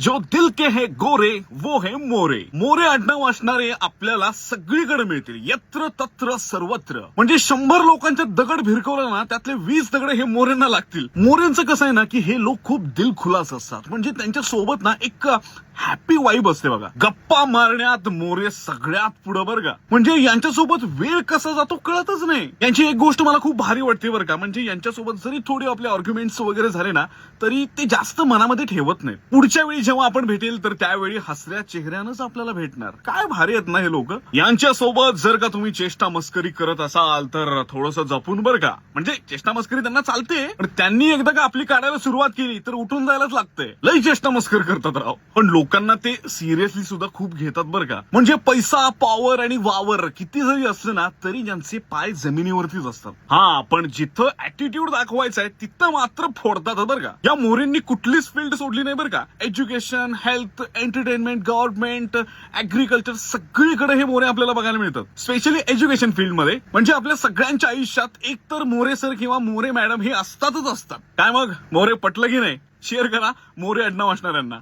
जो दिल के है गोरे वो है मोरे. मोरे आडनाव असणारे आपल्याला सगळीकडे मिळतील, यत्र तत्र सर्वत्र. म्हणजे 100 लोकांच्या दगड भिरकवलं ना, त्यातले 20 दगड हे मोरेंना लागतील. मोरेंचं कसं आहे ना, की हे लोक खूप दिलखुलास असतात. म्हणजे त्यांच्या सोबत ना एक हॅपी वाईब असते बघा. गप्पा मारण्यात मोरे सगळ्यात पुढं बरं का. म्हणजे यांच्यासोबत वेळ कसा जातो कळतच नाही. यांची एक गोष्ट मला खूप भारी वाटते बरं का. म्हणजे यांच्यासोबत जरी थोडे आपले आर्ग्युमेंट्स वगैरे झाले ना, तरी ते जास्त मनामध्ये ठेवत नाही. पुढच्या वेळी जेव्हा आपण भेटेल तर त्यावेळी हसऱ्या चेहऱ्यानंच आपल्याला भेटणार. काय भारी आहेत ना हे लोक. यांच्यासोबत जर का तुम्ही चेष्टा मस्करी करत असाल तर थोडंसं जपून बरं का. म्हणजे चेष्टा मस्करी त्यांना चालते, पण त्यांनी एकदा का आपली काढायला सुरुवात केली तर उठून जायलाच लागतंय. लई चेष्टा मस्करी करतात राव. पण लोकांना ते सिरियसली सुद्धा खूप घेतात बरं का. म्हणजे पैसा, पॉवर आणि वावर किती जरी असलं ना, तरी ज्यांचे पाय जमिनीवरतीच असतात. हा, पण जिथं ऍटिट्यूड दाखवायचा आहे तिथं मात्र फोडतात बरं का. या मोरेंनी कुठलीच फील्ड सोडली नाही बरं का. Education, health, entertainment, government, agriculture सगळीकडे हे मोरे आपल्याला बघायला मिळतात. स्पेशली एज्युकेशन फील्ड मध्ये. म्हणजे आपल्या सगळ्यांच्या आयुष्यात एकतर मोरे सर किंवा मोरे मॅडम हे असतातच असतात. काय मग मोरे पटलं की नाही? शेअर करा मोरे आडनाव असणाऱ्यांना.